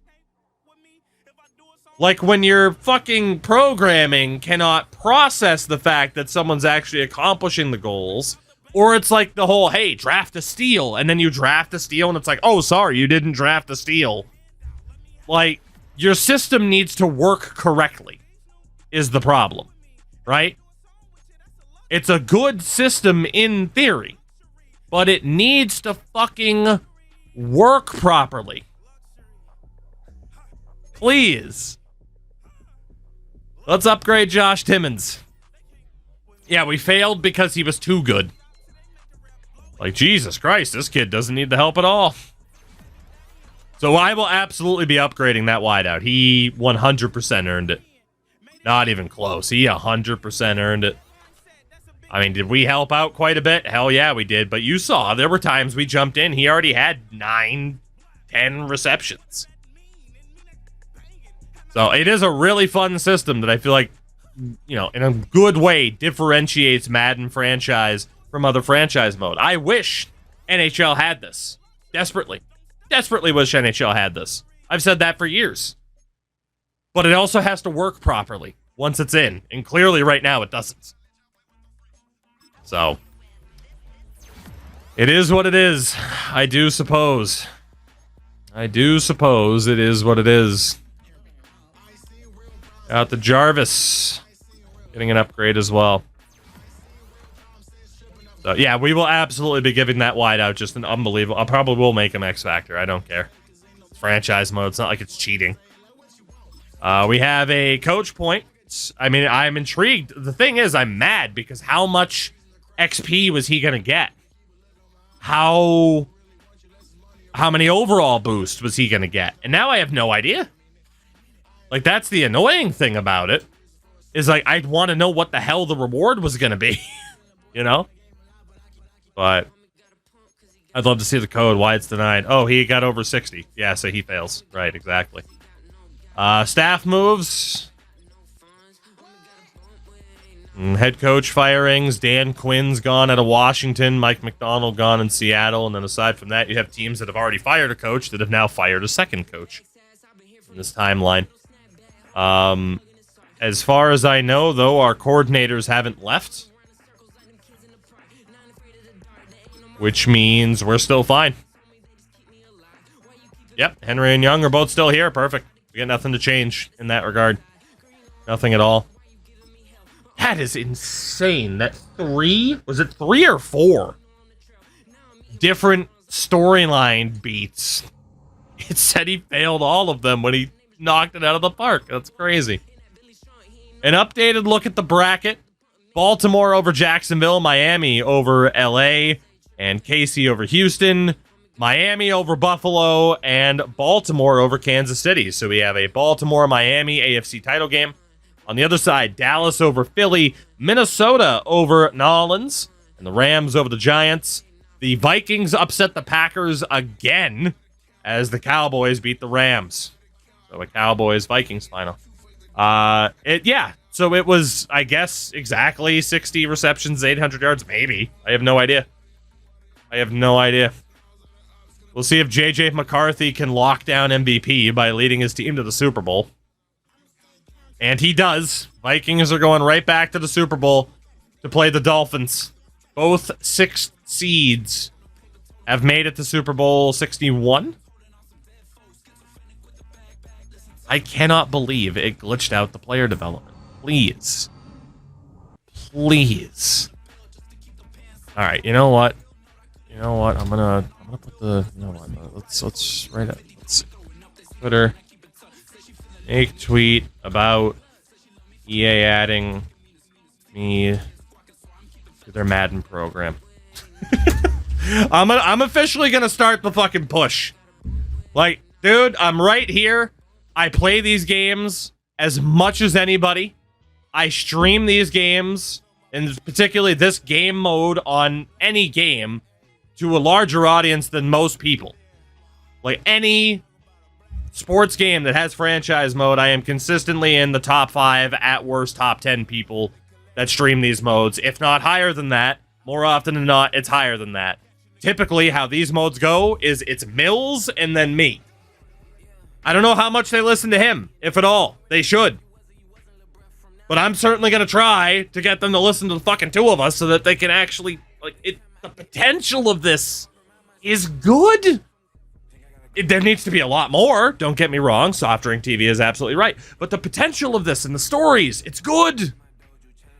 Speaker 1: Like, when your fucking programming cannot process the fact that someone's actually accomplishing the goals, or it's like the whole, hey, draft a steal, and then you draft a steal, and it's like, oh, sorry, you didn't draft a steal. Like, your system needs to work correctly, is the problem, right? It's a good system in theory, but it needs to fucking work properly. Please. Let's upgrade Josh Timmons. Yeah, we failed because he was too good. Like, Jesus Christ, this kid doesn't need the help at all. So I will absolutely be upgrading that wideout. He 100% earned it. Not even close. He 100% earned it. I mean, did we help out quite a bit? Hell yeah, we did. But you saw, there were times we jumped in. He already had 9, 10 receptions. So it is a really fun system that I feel like, you know, in a good way, differentiates Madden franchise from other franchise mode. I wish NHL had this. Desperately. Desperately wish NHL had this. I've said that for years. But it also has to work properly once it's in. And clearly right now it doesn't. So, it is what it is. I do suppose. I do suppose it is what it is. Out the Jarvis. Getting an upgrade as well. So, yeah, we will absolutely be giving that wideout just an unbelievable. I probably will make him X Factor. I don't care. It's franchise mode. It's not like it's cheating. We have a coach point. I mean, I'm intrigued. The thing is, I'm mad because how much XP was he going to get? How many overall boost was he going to get? And now I have no idea. Like, that's the annoying thing about it. Is, like, I'd want to know what the hell the reward was going to be. You know? But I'd love to see the code, why it's denied. Oh, he got over 60. Yeah, so he fails. Right, exactly. Staff moves. Head coach firings. Dan Quinn's gone out of Washington. Mike McDonald gone in Seattle. And then aside from that, you have teams that have already fired a coach that have now fired a second coach in this timeline. As far as I know, though, our coordinators haven't left. Which means we're still fine. Yep, Henry and Young are both still here. Perfect. We got nothing to change in that regard. Nothing at all. That is insane. That 3? Was it 3 or 4? Different storyline beats. It said he failed all of them when he knocked it out of the park. That's crazy. An updated look at the bracket. Baltimore over Jacksonville, Miami over LA, and KC over Houston, Miami over Buffalo, and Baltimore over Kansas City. So we have a Baltimore-Miami AFC title game. On the other side, Dallas over Philly, Minnesota over New Orleans, and the Rams over the Giants. The Vikings upset the Packers again as the Cowboys beat the Rams. So a Cowboys-Vikings final. So it was, I guess, exactly 60 receptions, 800 yards, maybe. I have no idea. We'll see if J.J. McCarthy can lock down MVP by leading his team to the Super Bowl. And he does. Vikings are going right back to the Super Bowl to play the Dolphins. Both 6th seeds have made it to Super Bowl 61. I cannot believe it glitched out the player development. Please. All right, you know what? I'm gonna put the, let's write it. Let's Twitter. Make tweet about EA adding me to their Madden program. I'm officially gonna start the fucking push. Like, dude, I'm right here. I play these games as much as anybody. I stream these games, and particularly this game mode on any game, to a larger audience than most people. Like, any sports game that has franchise mode, I am consistently in the top 5, at worst top 10 people that stream these modes. If not higher than that, more often than not, it's higher than that. Typically, how these modes go is it's Mills and then me. I don't know how much they listen to him, if at all. They should. But I'm certainly going to try to get them to listen to the fucking two of us so that they can actually, the potential of this is good. There needs to be a lot more. Don't get me wrong. Soft Drink TV is absolutely right. But the potential of this and the stories, it's good.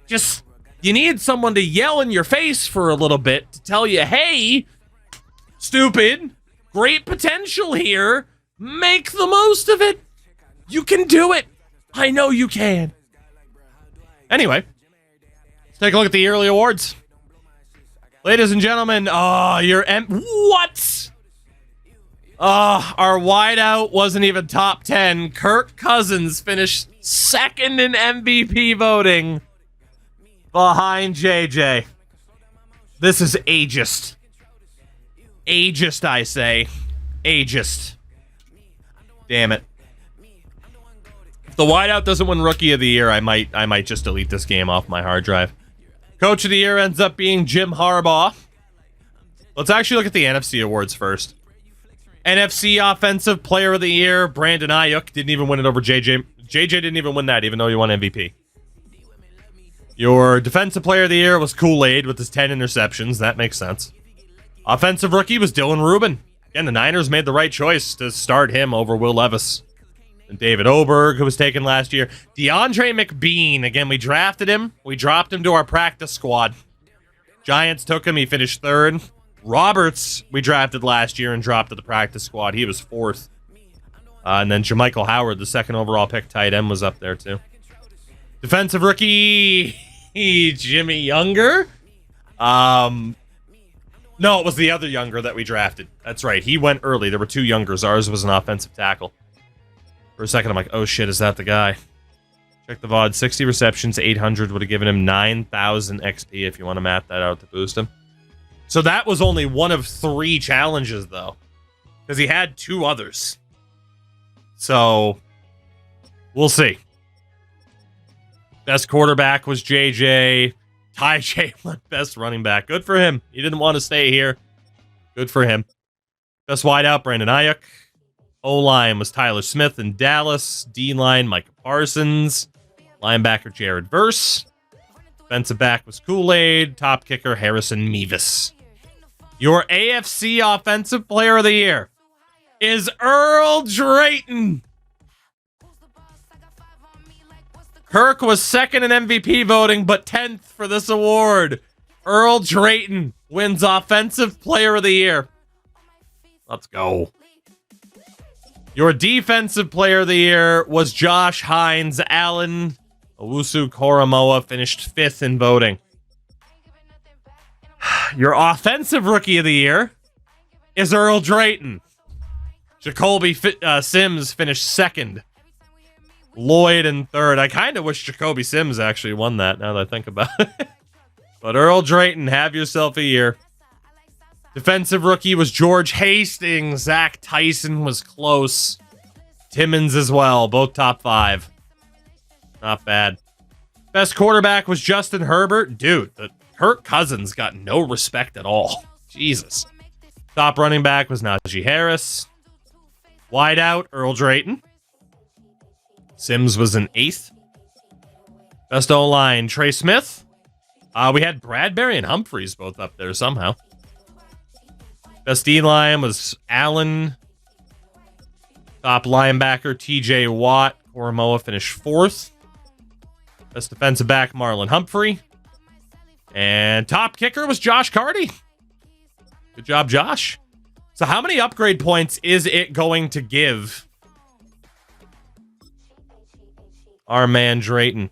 Speaker 1: Just, you need someone to yell in your face for a little bit to tell you, hey, stupid, great potential here. Make the most of it. You can do it. I know you can. Anyway, let's take a look at the yearly awards. Ladies and gentlemen, our wideout wasn't even top 10. Kirk Cousins finished 2nd in MVP voting behind JJ. This is ageist. Ageist, I say. Ageist. Damn it. If the wideout doesn't win Rookie of the Year, I might just delete this game off my hard drive. Coach of the Year ends up being Jim Harbaugh. Let's actually look at the NFC awards first. NFC Offensive Player of the Year, Brandon Ayuk. Didn't even win it over JJ. JJ didn't even win that, even though he won MVP. Your Defensive Player of the Year was Kool-Aid with his 10 interceptions. That makes sense. Offensive Rookie was Dylan Rubin. Again, the Niners made the right choice to start him over Will Levis. And David Oberg, who was taken last year. DeAndre McBean. Again, we drafted him. We dropped him to our practice squad. Giants took him. He finished 3rd. Roberts, we drafted last year and dropped to the practice squad. He was 4th. And then Jermichael Howard, the 2nd overall pick tight end, was up there too. Defensive Rookie, Jimmy Younger. No, it was the other Younger that we drafted. That's right. He went early. There were 2 Youngers. Ours was an offensive tackle. For a second, I'm like, oh shit, is that the guy? Check the VOD. 60 receptions, 800 would have given him 9,000 XP if you want to map that out to boost him. So that was only one of 3 challenges, though. Because he had 2 others. So, we'll see. Best quarterback was JJ. Ty Chamberlain, best running back. Good for him. He didn't want to stay here. Good for him. Best wideout, Brandon Ayuk. O-line was Tyler Smith in Dallas. D-line, Micah Parsons. Linebacker, Jared Verse. Defensive back was Kool-Aid. Top kicker, Harrison Mevis. Your AFC Offensive Player of the Year is Earl Drayton. Kirk was 2nd in MVP voting, but 10th for this award. Earl Drayton wins Offensive Player of the Year. Let's go. Your defensive player of the year was Josh Hines. Allen Owusu-Koramoah finished 5th in voting. Your offensive rookie of the year is Earl Drayton. Jacoby Sims finished 2nd. Lloyd in 3rd. I kind of wish Jacoby Sims actually won that, now that I think about it. But Earl Drayton, have yourself a year. Defensive rookie was George Hastings. Zach Tyson was close. Timmons as well, both top 5. Not bad. Best quarterback was Justin Herbert. Dude, the Kirk Cousins got no respect at all. Jesus. Top running back was Najee Harris. Wideout, Earl Drayton. Sims was in 8th. Best O-line, Trey Smith. We had Bradbury and Humphreys both up there somehow. Best D-line was Allen. Top linebacker, TJ Watt. Koramoah finished 4th. Best defensive back, Marlon Humphrey. And top kicker was Josh Carty. Good job, Josh. So how many upgrade points is it going to give our man Drayton?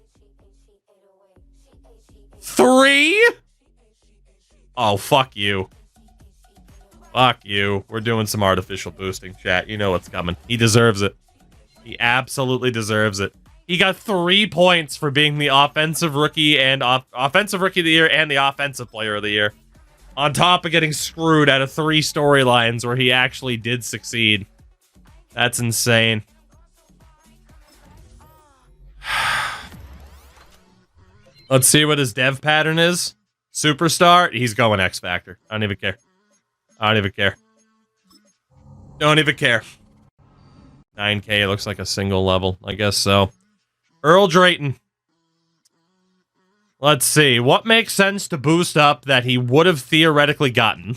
Speaker 1: 3? Oh, fuck you. Fuck you. We're doing some artificial boosting, chat. You know what's coming. He deserves it. He absolutely deserves it. He got 3 points for being the offensive rookie and offensive rookie of the year and the offensive player of the year. On top of getting screwed out of 3 storylines where he actually did succeed. That's insane. Let's see what his dev pattern is. Superstar, he's going X Factor. I don't even care. I don't even care. Don't even care. 9K looks like a single level. I guess so. Earl Drayton. Let's see. What makes sense to boost up that he would have theoretically gotten?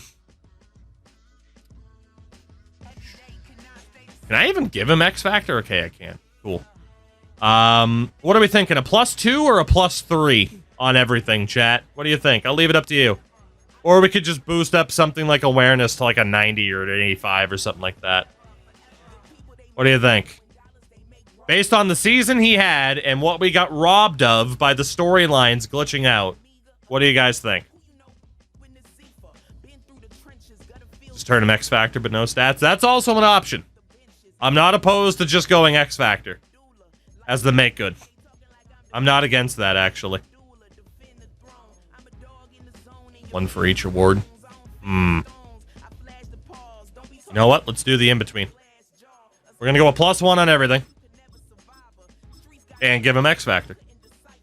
Speaker 1: Can I even give him X Factor? Okay, I can. Cool. What are we thinking? A +2 or a +3 on everything, chat? What do you think? I'll leave it up to you. Or we could just boost up something like awareness to like a 90 or an 85 or something like that. What do you think? Based on the season he had and what we got robbed of by the storylines glitching out, what do you guys think? Just turn him X Factor but no stats. That's also an option. I'm not opposed to just going X Factor as the make good. I'm not against that, actually. 1 for each award. You know what? Let's do the in-between. We're going to go a +1 on everything. And give him X Factor.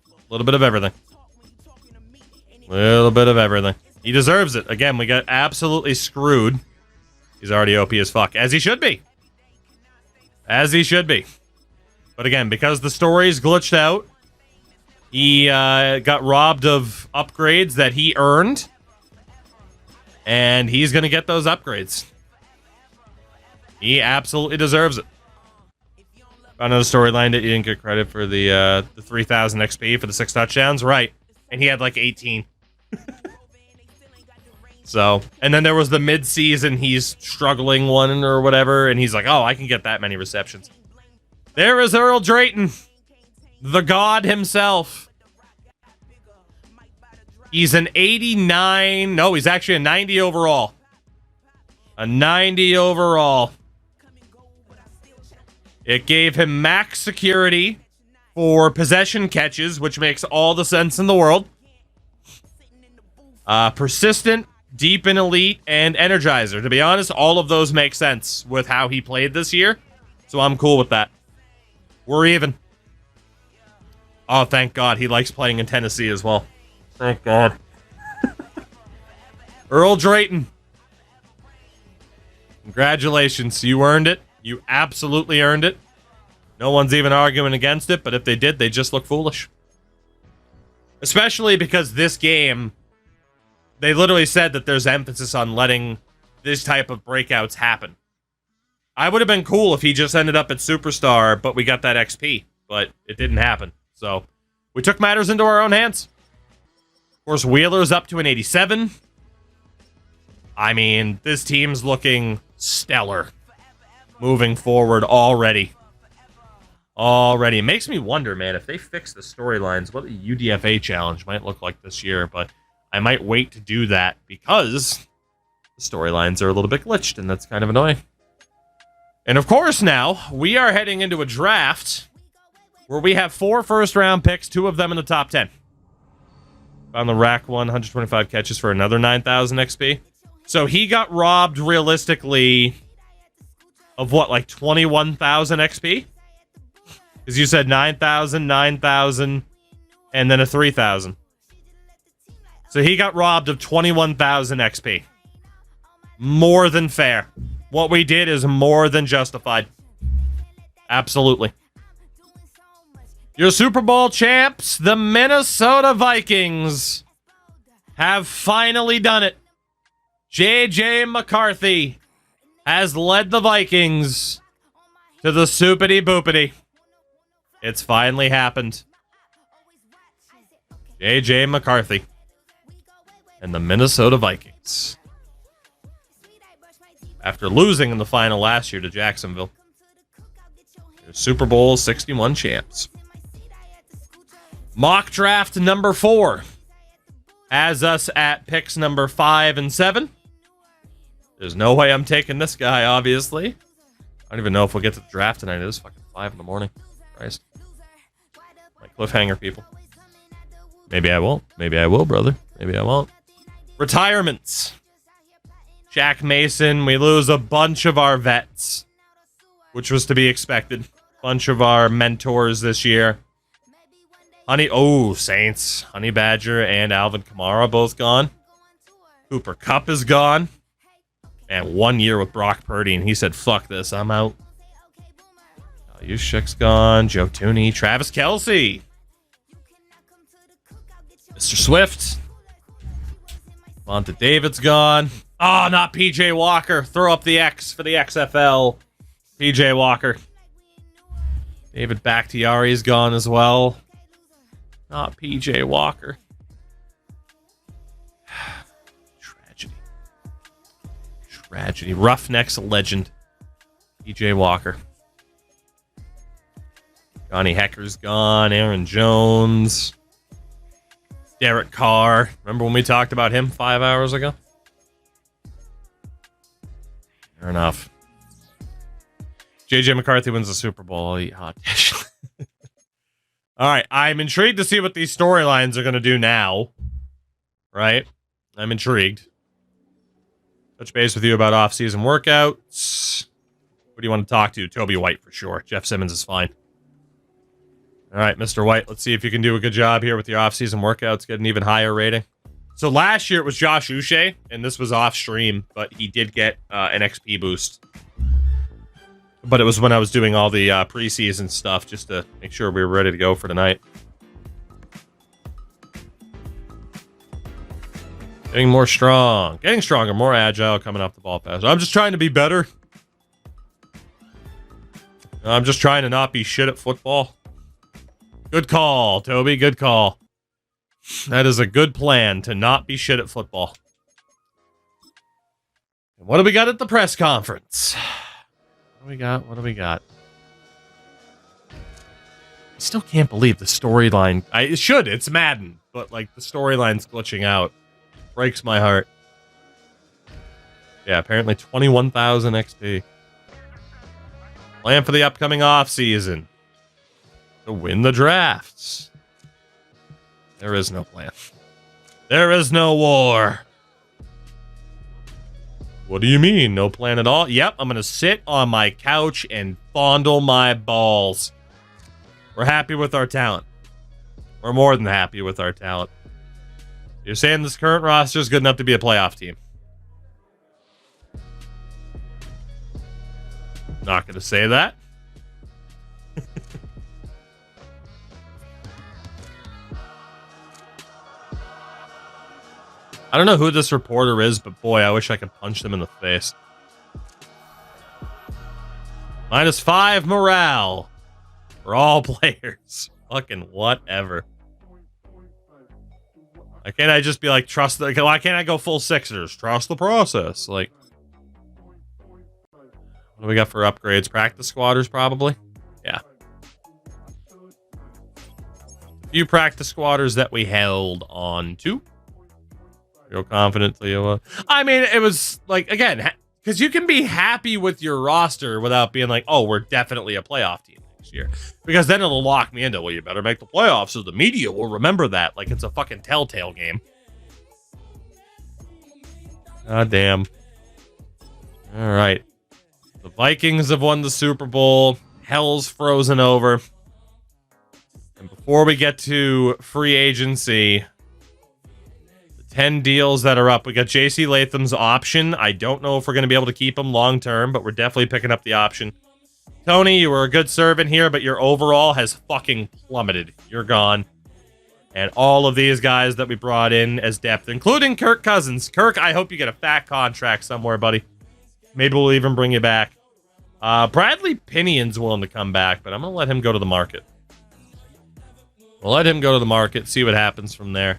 Speaker 1: A little bit of everything. Little bit of everything. He deserves it. Again, we got absolutely screwed. He's already OP as fuck. As he should be. As he should be. But again, because the stories glitched out, he got robbed of upgrades that he earned. And he's going to get those upgrades. He absolutely deserves it. Found another storyline that you didn't get credit for the 3,000 XP for the 6 touchdowns. Right. And he had like 18. So, and then there was the mid-season he's struggling one or whatever, and he's like, oh, I can get that many receptions. There is Earl Drayton, the god himself. He's an 89. No, he's actually a 90 overall. A 90 overall. It gave him max security for possession catches, which makes all the sense in the world. Persistent, deep in elite, and energizer. To be honest, all of those make sense with how he played this year. So I'm cool with that. We're even. Oh, thank God. He likes playing in Tennessee as well. Thank God. Earl Drayton. Congratulations. You earned it. You absolutely earned it. No one's even arguing against it, but if they did, they just look foolish. Especially because this game, they literally said that there's emphasis on letting this type of breakouts happen. I would have been cool if he just ended up at Superstar, but we got that XP. But it didn't happen. So, we took matters into our own hands. Of course, Wheeler's up to an 87. I mean, this team's looking stellar moving forward already. It makes me wonder, man, if they fix the storylines, what the UDFA challenge might look like this year, but I might wait to do that because the storylines are a little bit glitched, and that's kind of annoying. And of course now, we are heading into a draft where we have 4 first-round picks, 2 of them in the top 10. On the rack 125 catches for another 9,000 XP. So he got robbed realistically of what, like 21,000 XP? Because you said 9,000, 9,000, and then a 3,000. So he got robbed of 21,000 XP. More than fair. What we did is more than justified. Absolutely. Your Super Bowl champs, the Minnesota Vikings, have finally done it. J.J. McCarthy has led the Vikings to the soupity boopity. It's finally happened. J.J. McCarthy and the Minnesota Vikings. After losing in the final last year to Jacksonville. They're Super Bowl 61 champs. Mock draft number 4 has us at picks number 5 and 7. There's no way I'm taking this guy, obviously. I don't even know if we'll get to the draft tonight. It is fucking 5 in the morning. Christ. My cliffhanger, people. Maybe I won't. Maybe I will, brother. Maybe I won't. Retirements. Jack Mason. We lose a bunch of our vets, which was to be expected. Bunch of our mentors this year. Saints. Honey Badger and Alvin Kamara both gone. Cooper Kupp is gone. And 1 year with Brock Purdy, and he said, fuck this, I'm out. Yushik's gone. Joe Tooney. Travis Kelce. Mr. Swift. Monta David's gone. Oh, not PJ Walker. Throw up the X for the XFL. PJ Walker. David Bakhtiari's gone as well. Not PJ Walker. Tragedy. Roughnecks legend. PJ Walker. Johnny Hecker's gone. Aaron Jones. Derek Carr. Remember when we talked about him 5 hours ago? Fair enough. JJ McCarthy wins the Super Bowl. I'll eat hot dish. All right. I'm intrigued to see what these storylines are going to do now. Right? I'm intrigued. Touch base with you about off-season workouts. Who do you want to talk to? Toby White for sure. Jeff Simmons is fine. All right, Mr. White, let's see if you can do a good job here with your off-season workouts, get an even higher rating. So last year it was Josh Uche, and this was off-stream, but he did get an XP boost. But it was when I was doing all the preseason stuff just to make sure we were ready to go for tonight. Getting more strong. Getting stronger, more agile, coming off the ball faster. I'm just trying to be better. I'm just trying to not be shit at football. Good call, Toby. Good call. That is a good plan, to not be shit at football. And what do we got at the press conference? What do we got? What do we got? I still can't believe the storyline. It should. It's Madden. But, like, the storyline's glitching out. Breaks my heart. Yeah, apparently 21,000 XP. Plan for the upcoming offseason. To win the drafts. There is no plan. There is no war. What do you mean? No plan at all? Yep, I'm going to sit on my couch and fondle my balls. We're happy with our talent. We're more than happy with our talent. You're saying this current roster is good enough to be a playoff team? Not going to say that. I don't know who this reporter is, but boy, I wish I could punch them in the face. -5 morale for all players. Fucking whatever. Why can't I just be like, trust the... Why can't I go full Sixers? Trust the process. Like, what do we got for upgrades? Practice squatters, probably? Yeah. A few practice squatters that we held on to. Real confidently. I mean, it was, like, again, because you can be happy with your roster without being like, oh, we're definitely a playoff team next year. Because then it'll lock me into, well, you better make the playoffs so the media will remember that. Like, it's a fucking Telltale game. God damn. All right. The Vikings have won the Super Bowl. Hell's frozen over. And before we get to free agency, the 10 deals that are up, we got JC Latham's option. I don't know if we're going to be able to keep him long term, but we're definitely picking up the option. Tony, you were a good servant here, but your overall has fucking plummeted. You're gone. And all of these guys that we brought in as depth, including Kirk Cousins. Kirk, I hope you get a fat contract somewhere, buddy. Maybe we'll even bring you back. Bradley Pinion's willing to come back, but I'm going to let him go to the market. We'll let him go to the market, see what happens from there.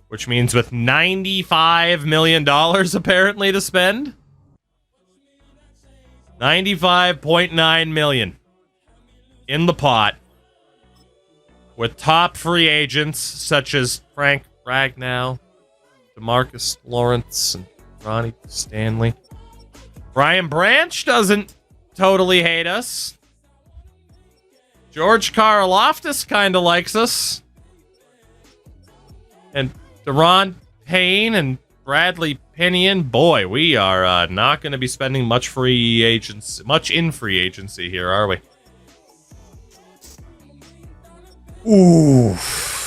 Speaker 1: Which means with $95 million apparently to spend. $95.9 million in the pot. With top free agents such as Frank Ragnow, DeMarcus Lawrence, and Ronnie Stanley. Brian Branch doesn't totally hate us. George Karlaftis kind of likes us. And Deron Payne and Bradley Pinion. Boy, we are not going to be spending much in free agency here, are we? Oof.